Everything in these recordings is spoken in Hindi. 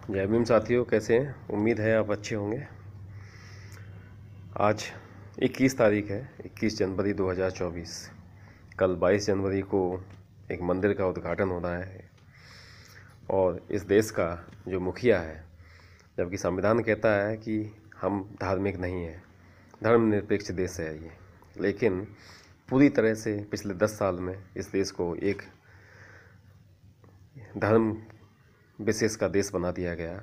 जय भीम साथियों, कैसे हैं? उम्मीद है आप अच्छे होंगे। आज 21 तारीख है, 21 जनवरी 2024। कल 22 जनवरी को एक मंदिर का उद्घाटन होना है और इस देश का जो मुखिया है, जबकि संविधान कहता है कि हम धार्मिक नहीं हैं, धर्मनिरपेक्ष देश है ये, लेकिन पूरी तरह से पिछले 10 साल में इस देश को एक धर्म विशेष का देश बना दिया गया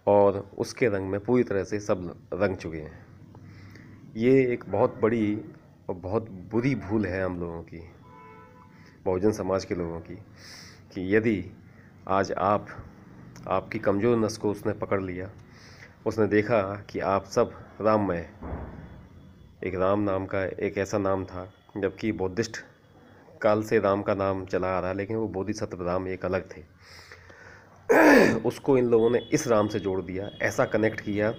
और उसके रंग में पूरी तरह से सब रंग चुके हैं। ये एक बहुत बड़ी और बहुत बुरी भूल है हम लोगों की, बहुजन समाज के लोगों की, कि यदि आज आपकी कमज़ोर नस को उसने पकड़ लिया, उसने देखा कि आप सब राममय, एक राम नाम का एक ऐसा नाम था, जबकि बुद्धिस्ट काल से राम का नाम चला आ रहा है, लेकिन वो बोधिसत्व राम एक अलग थे। उसको इन लोगों ने इस राम से जोड़ दिया, ऐसा कनेक्ट किया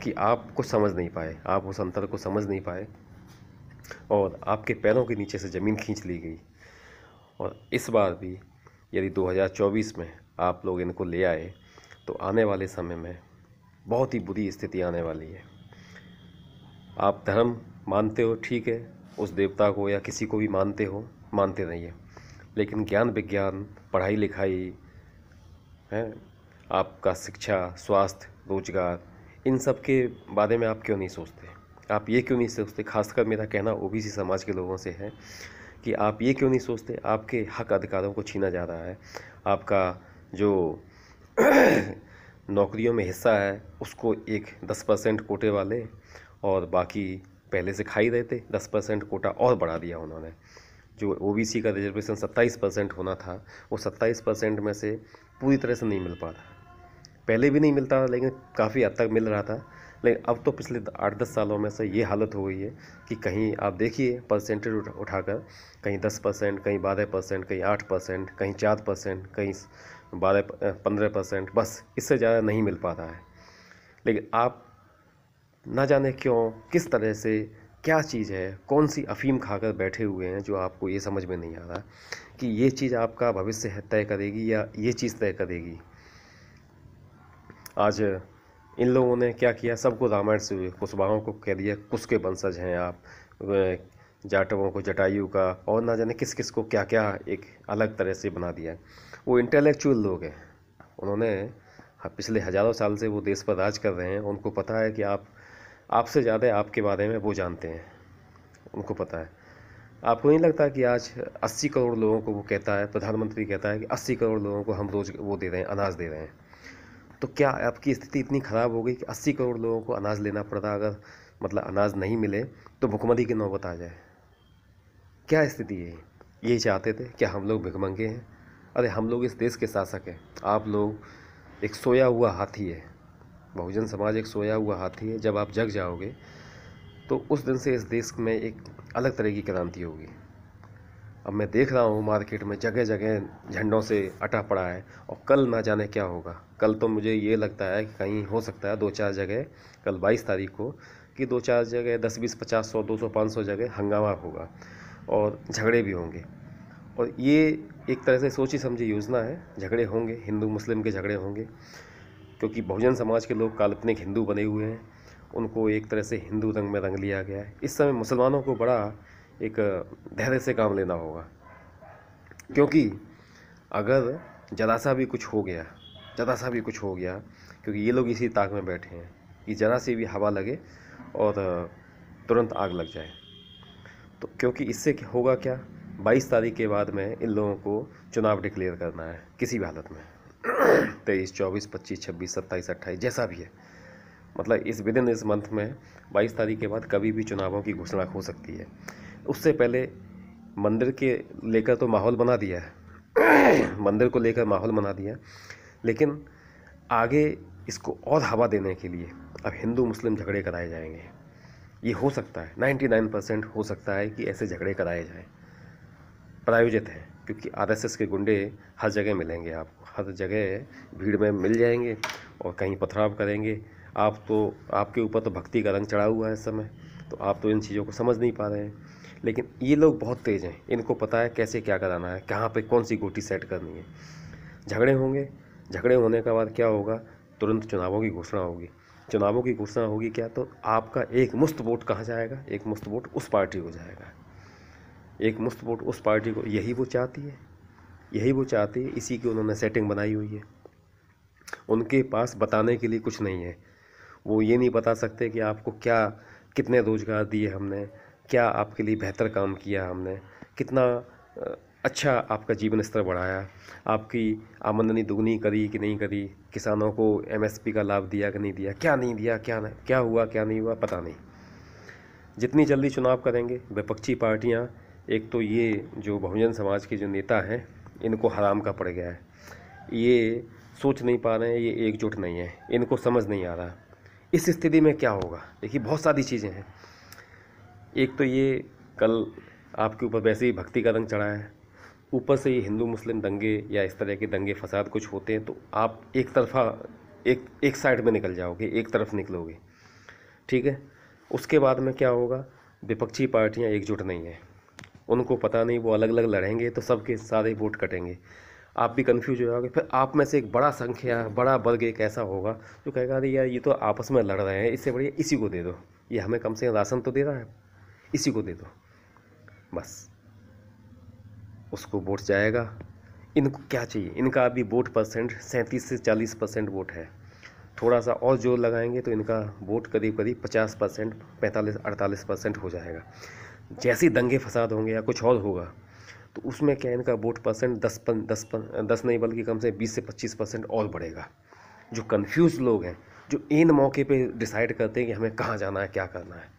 कि आप कुछ समझ नहीं पाए, आप उस अंतर को समझ नहीं पाए और आपके पैरों के नीचे से ज़मीन खींच ली गई। और इस बार भी यदि 2024 में आप लोग इनको ले आए तो आने वाले समय में बहुत ही बुरी स्थिति आने वाली है। आप धर्म मानते हो, ठीक है, उस देवता को या किसी को भी मानते हो, मानते रहिए, लेकिन ज्ञान विज्ञान, पढ़ाई लिखाई है, आपका शिक्षा, स्वास्थ्य, रोजगार, इन सब के बारे में आप क्यों नहीं सोचते? आप ये क्यों नहीं सोचते? खासकर मेरा कहना ओबीसी समाज के लोगों से है कि आप ये क्यों नहीं सोचते? आपके हक अधिकारों को छीना जा रहा है, आपका जो नौकरियों में हिस्सा है उसको एक 10% कोटे वाले और बाकी पहले से खा ही रहे थे, 10% कोटा और बढ़ा दिया उन्होंने। जो ओबीसी का रिजर्वेशन 27% होना था, वो 27% में से पूरी तरह से नहीं मिल पा रहा। पहले भी नहीं मिलता था, लेकिन काफ़ी हद तक मिल रहा था, लेकिन अब तो पिछले 8-10 सालों में से ये हालत हो गई है कि कहीं आप देखिए परसेंटेज उठाकर, कहीं 10%, कहीं 12%, कहीं 8%, कहीं 4%, कहीं 15%, बस इससे ज़्यादा नहीं मिल पा रहा है। लेकिन आप ना जाने क्यों, किस तरह से, क्या चीज़ है, कौन सी अफ़ीम खाकर बैठे हुए हैं जो आपको ये समझ में नहीं आ रहा कि ये चीज़ आपका भविष्य तय करेगी या ये चीज़ तय करेगी। आज इन लोगों ने क्या किया, सबको रामायण से, कुशवाहों को कह दिया कुश के वंशज हैं आप, जाटवों को जटायु का, और ना जाने किस किस को क्या क्या एक अलग तरह से बना दिया। वो इंटेलेक्चुअल लोग हैं, उन्होंने पिछले हज़ारों साल से वो देश पर राज कर रहे हैं, उनको पता है कि आपसे ज़्यादा आपके बारे में वो जानते हैं, उनको पता है। आपको नहीं लगता कि आज 80 करोड़ लोगों को वो कहता है, प्रधानमंत्री कहता है कि 80 करोड़ लोगों को हम रोज़ वो दे रहे हैं, अनाज दे रहे हैं? तो क्या आपकी स्थिति इतनी ख़राब हो गई कि 80 करोड़ लोगों को अनाज लेना पड़ता? अगर मतलब अनाज नहीं मिले तो भुखमरी की नौबत आ जाए। क्या स्थिति है? यही चाहते थे? क्या हम लोग भिखमंगे हैं? अरे हम लोग इस देश के शासक हैं, आप लोग एक सोया हुआ हाथी है। बहुजन समाज एक सोया हुआ हाथी है। जब आप जग जाओगे तो उस दिन से इस देश में एक अलग तरह की क्रांति होगी। अब मैं देख रहा हूँ मार्केट में जगह जगह झंडों से अटा पड़ा है, और कल ना जाने क्या होगा। कल तो मुझे ये लगता है कि कहीं हो सकता है 2-4 जगह, कल 22 तारीख को, कि 2-4 जगह 10-20, 50, 100, 200, 500 जगह हंगामा होगा और झगड़े भी होंगे। और ये एक तरह से सोची समझी योजना है, झगड़े होंगे, हिंदू मुस्लिम के झगड़े होंगे, क्योंकि बहुजन समाज के लोग काल्पनिक हिंदू बने हुए हैं, उनको एक तरह से हिंदू रंग में रंग लिया गया है। इस समय मुसलमानों को बड़ा एक धैर्य से काम लेना होगा, क्योंकि अगर ज़रा सा भी कुछ हो गया, ज़रा सा भी कुछ हो गया, क्योंकि ये लोग इसी ताक में बैठे हैं कि ज़रा सी भी हवा लगे और तुरंत आग लग जाए। तो क्योंकि इससे होगा क्या, 22 तारीख के बाद में इन लोगों को चुनाव डिक्लेयर करना है किसी भी हालत में। 23, 24, 25, 26, 27, 28, जैसा भी है, मतलब इस विद इन इस मंथ में 22 तारीख के बाद कभी भी चुनावों की घोषणा हो सकती है। उससे पहले मंदिर के लेकर तो माहौल बना दिया है, मंदिर को लेकर माहौल बना दिया, लेकिन आगे इसको और हवा देने के लिए अब हिंदू मुस्लिम झगड़े कराए जाएंगे। ये हो सकता है, 99% हो सकता है कि ऐसे झगड़े कराए जाएं, प्रायोजित है, क्योंकि आरएसएस के गुंडे हर जगह मिलेंगे आपको, हर जगह भीड़ में मिल जाएंगे और कहीं पथराव करेंगे। आपके ऊपर तो भक्ति का रंग चढ़ा हुआ है इस समय, तो आप तो इन चीज़ों को समझ नहीं पा रहे हैं। लेकिन ये लोग बहुत तेज़ हैं, इनको पता है कैसे क्या कराना है, कहाँ पे कौन सी गोटी सेट करनी है। झगड़े होंगे, झगड़े होने के बाद क्या होगा, तुरंत चुनावों की घोषणा होगी। चुनावों की घोषणा होगी क्या, तो आपका एक मुश्त वोट कहाँ जाएगा, एक मुश्त वोट उस पार्टी को जाएगा, एक मुश्त वोट उस पार्टी को। यही वो चाहती है, यही वो चाहती है, इसी की उन्होंने सेटिंग बनाई हुई है। उनके पास बताने के लिए कुछ नहीं है। वो ये नहीं बता सकते कि आपको क्या, कितने रोजगार दिए हमने, क्या आपके लिए बेहतर काम किया हमने, कितना अच्छा आपका जीवन स्तर बढ़ाया, आपकी आमदनी दुगनी करी कि नहीं करी, किसानों को एमएसपी का लाभ दिया कि नहीं दिया, क्या नहीं दिया, क्या हुआ क्या नहीं हुआ, पता नहीं। जितनी जल्दी चुनाव करेंगे विपक्षी पार्टियां, एक तो ये जो बहुजन समाज के जो नेता हैं इनको हराम का पड़ गया है, ये सोच नहीं पा रहे हैं, ये एकजुट नहीं है, इनको समझ नहीं आ रहा। इस स्थिति में क्या होगा, देखिए बहुत सारी चीज़ें हैं। एक तो ये कल आपके ऊपर वैसे ही भक्ति का रंग चढ़ा है, ऊपर से ये हिंदू मुस्लिम दंगे या इस तरह के दंगे फसाद कुछ होते हैं तो आप एक तरफा एक साइड में निकल जाओगे, एक तरफ निकलोगे, ठीक है। उसके बाद में क्या होगा, विपक्षी पार्टियां एकजुट नहीं है, उनको पता नहीं, वो अलग अलग लड़ेंगे तो सबके सारे वोट कटेंगे, आप भी कंफ्यूज हो जाओगे। फिर आप में से एक बड़ा संख्या, बड़ा वर्ग एक ऐसा होगा जो कहेगा अरे यार ये तो आपस में लड़ रहे हैं, इससे बढ़िया इसी को दे दो, ये हमें कम से कम राशन तो दे रहा है, इसी को दे दो, बस उसको वोट जाएगा। इनको क्या चाहिए, इनका अभी वोट परसेंट 37 से 40% वोट है, थोड़ा सा और जोर लगाएंगे तो इनका वोट करीब करीब 50%, 45-48% हो जाएगा। जैसे ही दंगे फसाद होंगे या कुछ और होगा तो उसमें क्या इनका वोट परसेंट 10 नहीं बल्कि कम से 20 से 25% और बढ़ेगा। जो कंफ्यूज लोग हैं, जो इन मौके पे डिसाइड करते हैं कि हमें कहाँ जाना है, क्या करना है,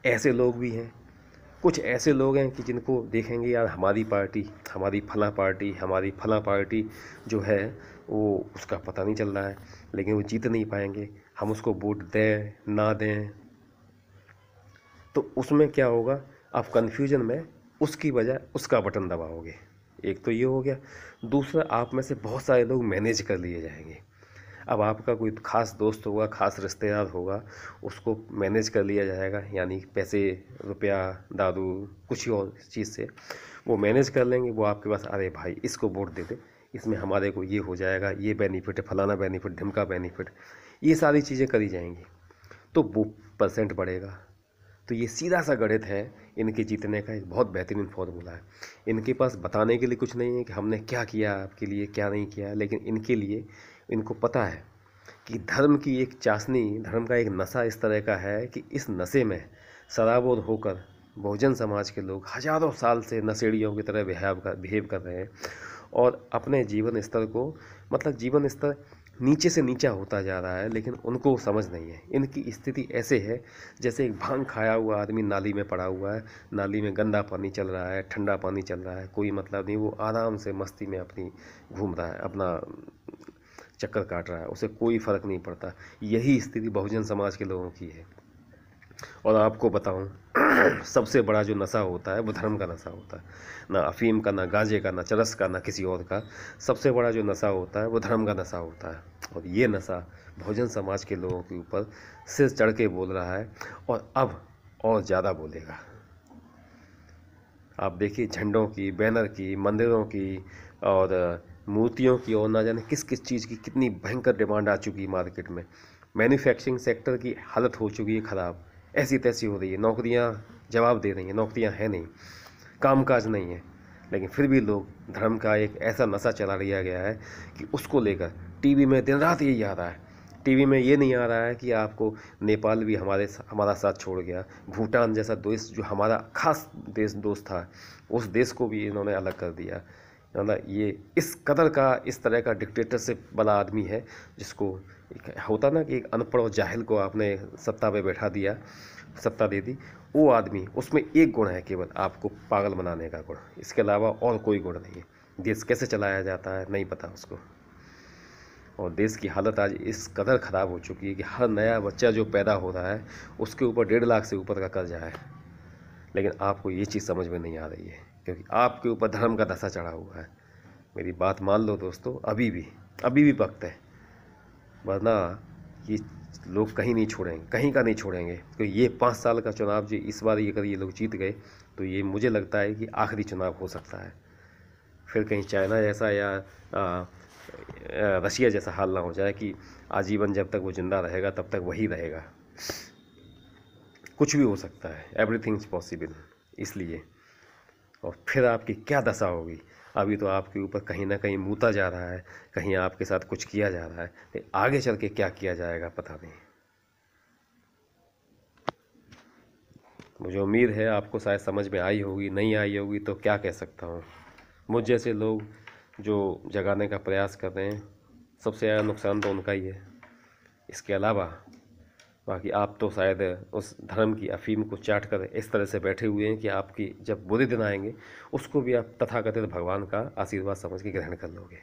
ऐसे लोग भी हैं। कुछ ऐसे लोग हैं कि जिनको देखेंगे यार हमारी पार्टी, हमारी फला पार्टी जो है वो उसका पता नहीं चल रहा है, लेकिन वो जीत नहीं पाएंगे, हम उसको वोट दें ना दें। तो उसमें क्या होगा, आप कन्फ्यूजन में उसकी बजाय उसका बटन दबाओगे। एक तो ये हो गया। दूसरा, आप में से बहुत सारे लोग मैनेज कर लिए जाएंगे। अब आपका कोई खास दोस्त होगा, खास रिश्तेदार होगा, उसको मैनेज कर लिया जाएगा, यानी पैसे, रुपया, दारू, कुछ और चीज़ से वो मैनेज कर लेंगे। वो आपके पास, अरे भाई इसको वोट दे दे, इसमें हमारे को ये हो जाएगा, ये बेनिफिट है, फलाना बेनिफिट, ढिमका बेनिफिट, ये सारी चीज़ें करी जाएंगी तो वो परसेंट बढ़ेगा। तो ये सीधा सा गणित है, इनके जीतने का एक बहुत बेहतरीन फॉर्मूला है। इनके पास बताने के लिए कुछ नहीं है कि हमने क्या किया आपके लिए, क्या नहीं किया, लेकिन इनके लिए, इनको पता है कि धर्म की एक चाशनी, धर्म का एक नशा इस तरह का है कि इस नशे में सराबोर होकर बहुजन समाज के लोग हजारों साल से नशेड़ियों की तरह बिहेव कर रहे हैं और अपने जीवन स्तर को, मतलब जीवन स्तर नीचे से नीचा होता जा रहा है, लेकिन उनको समझ नहीं है। इनकी स्थिति ऐसे है जैसे एक भांग खाया हुआ आदमी नाली में पड़ा हुआ है, नाली में गंदा पानी चल रहा है, ठंडा पानी चल रहा है, कोई मतलब नहीं, वो आराम से मस्ती में अपनी घूम रहा है, अपना चक्कर काट रहा है, उसे कोई फ़र्क नहीं पड़ता। यही स्थिति बहुजन समाज के लोगों की है। और आपको बताऊं सबसे बड़ा जो नशा होता है वो धर्म का नशा होता है, ना अफीम का, ना गांजे का, ना चरस का, ना किसी और का। सबसे बड़ा जो नशा होता है वो धर्म का नशा होता है, और ये नशा बहुजन समाज के लोगों के ऊपर सिर चढ़ के बोल रहा है, और अब और ज़्यादा बोलेगा। आप देखिए झंडों की, बैनर की, मंदिरों की और मूर्तियों की, और ना जाने किस किस चीज़ की कितनी भयंकर डिमांड आ चुकी है मार्केट में। मैन्युफैक्चरिंग सेक्टर की हालत हो चुकी है ख़राब, ऐसी तैसी हो रही है, नौकरियां जवाब दे रही हैं, नौकरियां हैं नहीं, कामकाज नहीं है, लेकिन फिर भी लोग, धर्म का एक ऐसा नशा चला लिया गया है कि उसको लेकर टीवी में दिन रात यही आ रहा है। टीवी में ये नहीं आ रहा है कि आपको नेपाल भी हमारा साथ छोड़ गया, भूटान जैसा देश जो हमारा खास दोस्त था, उस देश को भी इन्होंने अलग कर दिया। मतलब ये इस कदर का, इस तरह का डिक्टेटरशिप वाला आदमी है, जिसको होता ना कि एक अनपढ़ और जाहिल को आपने सत्ता पे बैठा दिया, सत्ता दे दी, वो आदमी, उसमें एक गुण है केवल, आपको पागल बनाने का गुण, इसके अलावा और कोई गुण नहीं है। देश कैसे चलाया जाता है नहीं पता उसको, और देश की हालत आज इस कदर ख़राब हो चुकी है कि हर नया बच्चा जो पैदा हो रहा है उसके ऊपर 1.5 लाख से ऊपर का कर्जा है। लेकिन आपको ये चीज़ समझ में नहीं आ रही है, क्योंकि आपके ऊपर धर्म का नशा चढ़ा हुआ है। मेरी बात मान लो दोस्तों, अभी भी वक्त है, वरना ये लोग कहीं नहीं छोड़ेंगे, कहीं का नहीं छोड़ेंगे। क्योंकि ये 5 साल का चुनाव जो इस बार अगर ये लोग जीत गए तो ये मुझे लगता है कि आखिरी चुनाव हो सकता है। फिर कहीं चाइना जैसा या रशिया जैसा हाल ना हो जाए कि आजीवन जब तक वो जिंदा रहेगा तब तक वही रहेगा। कुछ भी हो सकता है, एवरीथिंग इज पॉसिबल। इसलिए और फिर आपकी क्या दशा होगी। अभी तो आपके ऊपर कहीं ना कहीं मूता जा रहा है, कहीं आपके साथ कुछ किया जा रहा है, तो आगे चल के क्या किया जाएगा पता नहीं। मुझे उम्मीद है आपको शायद समझ में आई होगी, नहीं आई होगी तो क्या कह सकता हूँ। मुझ जैसे लोग जो जगाने का प्रयास कर रहे हैं, सबसे ज़्यादा नुकसान तो उनका ही है। इसके अलावा बाकी आप तो शायद उस धर्म की अफीम को चाट कर इस तरह से बैठे हुए हैं कि आपकी जब बुरे दिन आएंगे उसको भी आप तथाकथित भगवान का आशीर्वाद समझ के ग्रहण कर लोगे।